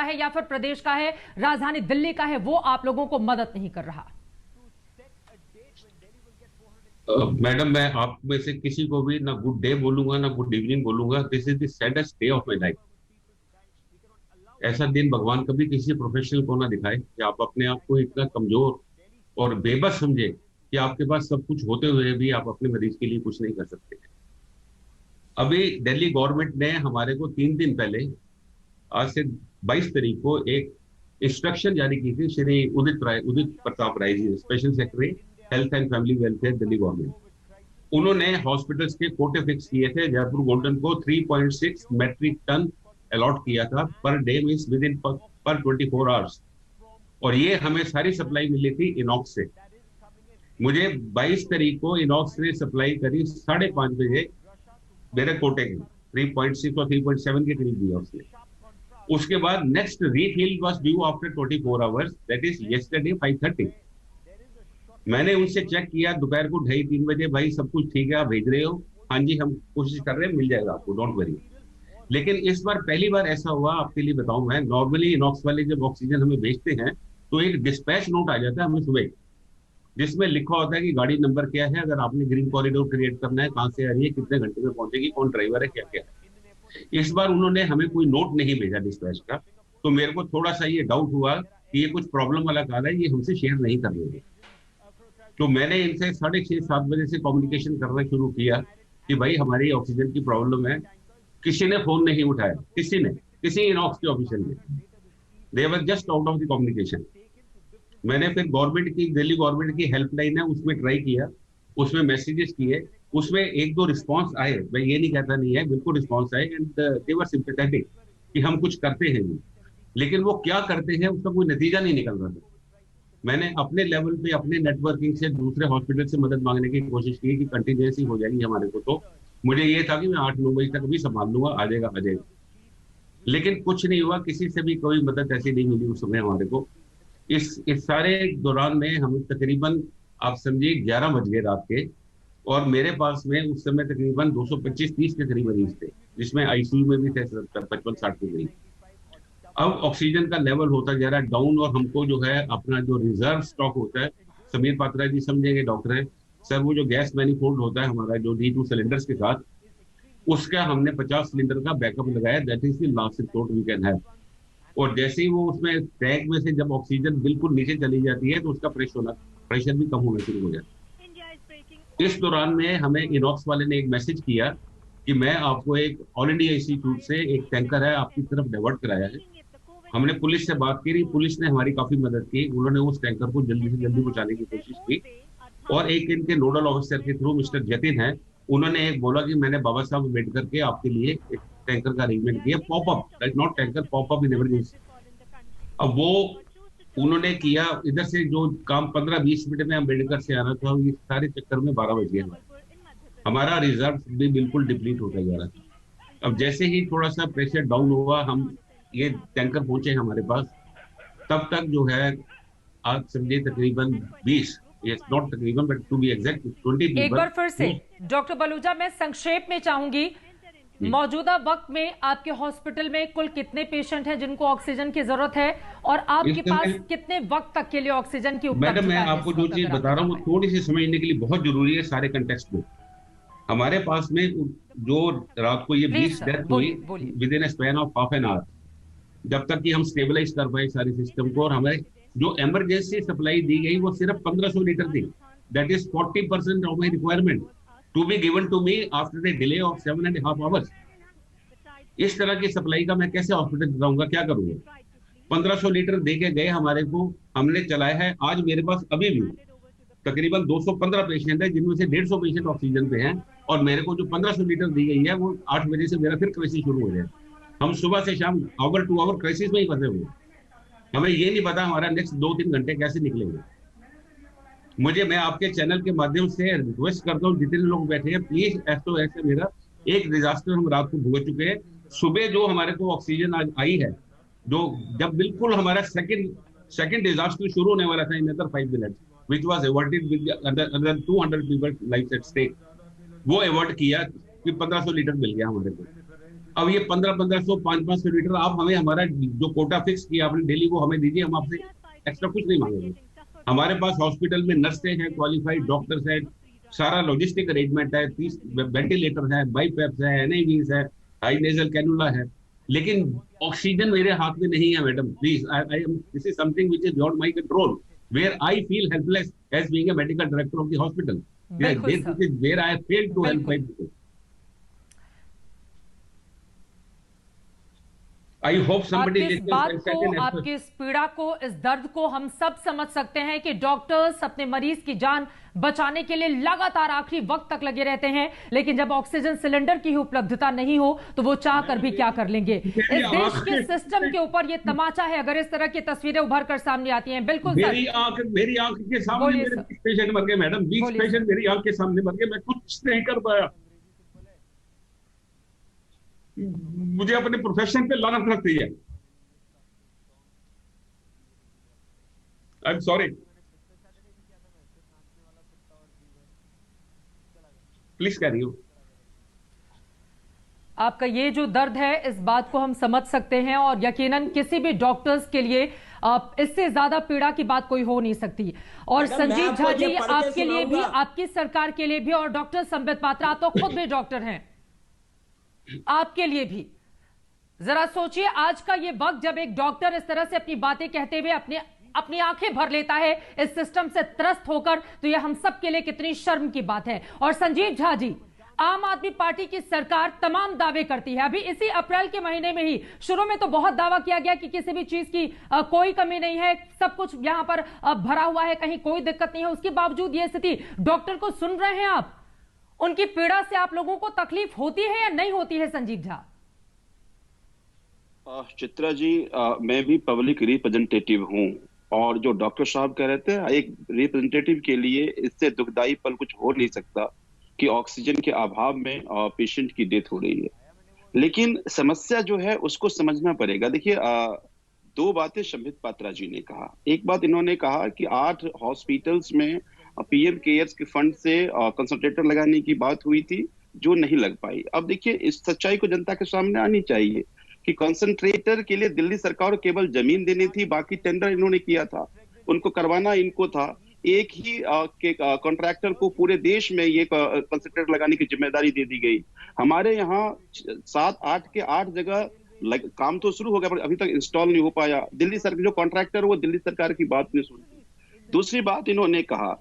का है या फिर प्रदेश का है, राजधानी दिल्ली का है, वो आप लोगों को मदद नहीं कर रहा? मैडम, मैं आप में से किसी को भी ना गुड डे बोलूंगा ना गुड इवनिंग बोलूंगा। This is the saddest day of my life. ऐसा दिन भगवान कभी किसी प्रोफेशनल को ना दिखाए कि आप अपने आप को इतना कमजोर और बेबस समझे कि आपके पास सब कुछ होते हुए भी आप अपने मरीज के लिए कुछ नहीं कर सकते। अभी दिल्ली गवर्नमेंट ने हमारे को 3 दिन पहले, आज से 22 तारीख को, एक इंस्ट्रक्शन जारी की थी। Shri Udit Pratap Rai ji, special secretary health and family welfare, Delhi government. उन्होंने हॉस्पिटल्स के कोटे फिक्स किए थे। जयपुर गोल्डन को 3.6 मैट्रिक टन अलॉट किया था per day, means with in पर 24 आवर्स। और ये हमें सारी सप्लाई मिली थी इनॉक्स से। मुझे 22 तारीख को इनॉक्स ने सप्लाई करी 5:30 बजे मेरे कोटे की। 3.6 और 3.7 के करीब दिया उसने। उसके बाद next refill was due after 24 hours, that is yesterday 5:30। मैंने उनसे चेक किया दोपहर को 2:30-3 बजे, भाई सब कुछ ठीक है, आप भेज रहे हो? हाँ जी, हम कोशिश कर रहे हैं, मिल जाएगा आपको, डोंट वरी। लेकिन इस बार पहली बार ऐसा हुआ, आपके लिए बताऊं मैं, नॉर्मली इनॉक्स वाले जब ऑक्सीजन हमें भेजते हैं तो एक डिस्पैच नोट आ जाता है हमें सुबह, जिसमें लिखा होता है कि गाड़ी नंबर क्या है, अगर आपने ग्रीन कॉरिडोर क्रिएट करना है, कहाँ से आ रही है, कितने घंटे में पहुंचेगी, कौन ड्राइवर है, क्या क्या है। इस बार उन्होंने हमें कोई नोट नहीं भेजा डिस्पैच का। तो मेरे को थोड़ा सा ये डाउट हुआ कि ये कुछ प्रॉब्लम वाला कॉल है, ये हमसे शेयर नहीं कर रहे हैं। तो मैंने इनसे 6:30-7 बजे से कम्युनिकेशन करना शुरू किया कि भाई हमारी ऑक्सीजन की प्रॉब्लम है। किसी ने फोन नहीं उठाया, किसी इनॉक्स के ऑफिशियल ने। They were just out of the communication. मैंने फिर गवर्नमेंट की, दिल्ली गवर्नमेंट की हेल्पलाइन है, उसमें ट्राई किया, उसमें मैसेजेस किए, उसमें 1-2 रिस्पॉन्स आए। मैं ये नहीं कहता नहीं है, बिल्कुल रिस्पॉन्स आए एंड दे वर सिंपैथेटिक कि हम कुछ करते हैं जी। लेकिन वो क्या करते हैं उसका कोई नतीजा नहीं निकल रहा था। मैंने अपने लेवल पे, अपने नेटवर्किंग से दूसरे हॉस्पिटल से मदद मांगने की कोशिश की कि कंटीजेंसी हो जाएगी हमारे को। तो मुझे ये था कि मैं 8-9 बजे तक भी संभाल लूंगा, आ जाएगा। लेकिन कुछ नहीं हुआ, किसी से भी कोई मदद ऐसी नहीं मिली उस समय हमारे को। इस सारे दौरान में हम तकरीबन, आप समझिए, 11 बज गए रात के। और मेरे पास में उस समय तकरीबन 225-30 के करीब मरीज थे, जिसमें आईसीयू में भी थे 55-60 के करीब। अब ऑक्सीजन का लेवल होता जा रहा है डाउन, और हमको जो है अपना जो रिजर्व स्टॉक होता है, समीर पात्रा जी समझेंगे, डॉक्टर है सर, वो जो गैस मैनिफोल्ड होता है हमारा जो D2 सिलेंडर्स के साथ, उसका हमने 50 सिलेंडर का बैकअप लगाया। That is the last report we can have. और जैसे ही वो उसमें टैंक में से जब ऑक्सीजन बिल्कुल नीचे चली जाती है तो उसका प्रेशर भी कम होना शुरू हो जाता है। इस दौरान में हमें इनॉक्स वाले ने एक मैसेज किया कि मैं आपको एक ऑल इंडिया इंस्टीट्यूट से एक टैंकर है आपकी तरफ डाइवर्ट कराया है। हमने पुलिस से बात की, पुलिस ने हमारी काफी मदद की, उन्होंने उस टैंकर को जल्दी से जल्दी पहुंचाने की कोशिश की। और एक इनके नोडल ऑफिसर के थ्रू मिस्टर जतिन है, उन्होंने एक बोला कि मैंने बाबा साहब अम्बेडकर के आपके लिए एक टैंकर का अरेंजमेंट किया, popup, not tanker, popup in emergency. अब वो उन्होंने किया। इधर से जो काम 15-20 मिनट में अम्बेडकर से आना था, ये सारे चक्कर में 12 बज गए। हमारा रिजर्व भी बिल्कुल डिप्लीट होता जा रहा था। अब जैसे ही थोड़ा सा प्रेशर डाउन हुआ, हम ये टैंकर पहुंचे हमारे पास, तब तक जो है, आज समझिए तकरीबन 20, यस नॉट तकरीबन बट टू बी एग्जैक्ट 20 एक बार पीपल। फिर से डॉक्टर बलूजा, मैं संक्षेप में चाहूंगी, मौजूदा वक्त में आपके हॉस्पिटल में कुल कितने पेशेंट हैं जिनको ऑक्सीजन की जरूरत है, और इस आपके पास समय कितने वक्त तक के लिए ऑक्सीजन की मैडम, मैं उपलब्धता है आपको इस जो वक्त, चीज अगर आप बता रहा बता हूँ वो पाए? थोड़ी सी समझने के लिए बहुत जरूरी है सारे कंटेक्स्ट में। हमारे पास में जो रात को ये प्लीज 20 सर, डेथ हुई, बोलिए बोलिए। With in span of half an hour, जब तक कि हम स्टेबलाइज कर पाए सारे सिस्टम को। और हमें जो इमरजेंसी सप्लाई दी गई वो सिर्फ 1500 लीटर थी। That is 40% of my requirement to be given to me after a delay of 7.5 hours. इस तरह की सप्लाई का मैं कैसे हॉस्पिटल चलाऊंगा, क्या करूंगा? 1500 लीटर दे के गए हमारे को, हमने चलाया है। आज मेरे पास अभी भी तकरीबन 215 पेशेंट है, जिनमें से 150 पेशेंट ऑक्सीजन पे हैं। और मेरे को जो 1500 लीटर दी गई है वो 8 बजे से मेरा फिर क्राइसिस शुरू हो जाए। हम सुबह से शाम आवर टू आवर क्राइसिस में ही फंसे हुए हैं। हमें ये नहीं पता हमारा नेक्स्ट 2-3 घंटे कैसे निकलेंगे। मैं आपके चैनल के माध्यम से रिक्वेस्ट करता हूँ, जितने लोग बैठे हैं प्लीज, ऐसे मेरा एक डिजास्टर हम रात को भुगत चुके हैं। सुबह जो हमारे को ऑक्सीजन आज आई है, जो जब बिल्कुल हमारा सेकंड डिजास्टर शुरू होने वाला था in other 5 minute, which was awarded with अंदर 200 पीपल लाइफ एट स्टेक, वो अवॉर्ड किया कि 1500 लीटर मिल गया हमारे को। अब ये 1500 500 लीटर आप हमें हमारा जो कोटा फिक्स किया आपने डेली वो हमें दीजिए, हम आपसे एक्स्ट्रा कुछ नहीं मांगेंगे। हमारे पास हॉस्पिटल में नर्सें हैं, क्वालिफाइड डॉक्टर्स हैं, सारा लॉजिस्टिक अरेंजमेंट है, 30 वेंटिलेटर है, बाईपैप्स है, एनआईवीज है, हाई नेजल कैनुला है, लेकिन ऑक्सीजन मेरे हाथ में नहीं है madam. Please, I am this is something which is beyond my control, where I feel helpless as being a medical director of the hospital, बिल्कुल sir, where I fail to help बिल्कुल। My people. I hope somebody आपकी इस listens बात and को, second as आपकी इस पीड़ा को, इस दर्द को हम सब समझ सकते हैं कि डॉक्टर्स अपने मरीज की जान बचाने के लिए लगातार आखिरी वक्त तक लगे रहते हैं, लेकिन जब ऑक्सीजन सिलेंडर की ही उपलब्धता नहीं हो तो वो चाह कर भी क्या कर लेंगे। इस देश के सिस्टम के ऊपर ये तमाचा है अगर इस तरह की तस्वीरें उभर कर सामने आती हैं। बिल्कुल सर, मेरी आंख के सामने बोलिए मेरे सर। 20 पेशेंट मर गए मैडम, 20 बोलिए पेशेंट मेरी आंख के सामने मर गए, मैं कुछ नहीं कर पाया। मुझे अपने प्रोफेशन पे लानत लगती है। I am sorry, please carry on. आपका ये जो दर्द है इस बात को हम समझ सकते हैं और यकीनन किसी भी डॉक्टर्स के लिए इससे ज्यादा पीड़ा की बात कोई हो नहीं सकती। और संजीव झा जी, आपके लिए भी, आपकी सरकार के लिए भी, और डॉक्टर संबित पात्रा, आप तो खुद भी डॉक्टर हैं, आपके लिए भी जरा सोचिए आज का ये वक्त जब एक डॉक्टर इस तरह से अपनी बातें कहते हुए अपनी आंखें भर लेता है इस सिस्टम से त्रस्त होकर, तो ये हम सब के लिए कितनी शर्म की बात है। और संजीव झा जी, आम आदमी पार्टी की सरकार तमाम दावे करती है। अभी इसी अप्रैल के महीने में ही शुरू में तो बहुत दावा किया गया कि किसी भी चीज की कोई कमी नहीं है, सब कुछ यहां पर भरा हुआ है, कहीं कोई दिक्कत नहीं है। उसके बावजूद ये स्थिति, डॉक्टर को सुन रहे हैं आप, उनकी पीड़ा से आप लोगों को तकलीफ होती है या नहीं होती है? संजीव झा। चित्रा जी, मैं भी पब्लिक रिप्रेजेंटेटिव हूं और जो डॉक्टर साहब कह रहे थे, एक रिप्रेजेंटेटिव के लिए इससे दुखदाई पल कुछ हो नहीं सकता कि ऑक्सीजन के अभाव में पेशेंट की डेथ हो रही है। लेकिन समस्या जो है उसको समझना पड़ेगा। देखिए, दो बातें संबित पात्रा जी ने कहा। एक बात इन्होंने कहा कि 8 हॉस्पिटल्स में पीएम केयर्स के फंड से कंसंट्रेटर लगाने की बात हुई थी जो नहीं लग पाई। अब देखिए, इस सच्चाई को जनता के सामने आनी चाहिए कि कंसंट्रेटर के लिए दिल्ली सरकार को केवल जमीन देनी थी, बाकी टेंडर इन्होंने किया था, उनको करवाना इनको था। एक ही कॉन्ट्रैक्टर को पूरे देश में ये कंसंट्रेटर लगाने की जिम्मेदारी दे दी गई। हमारे यहाँ 7-8 के 8 जगह काम तो शुरू हो गया पर अभी तक इंस्टॉल नहीं हो पाया। दिल्ली सरकार जो कॉन्ट्रैक्टर वो दिल्ली सरकार की बात नहीं सुनती। दूसरी बात इन्होंने कहा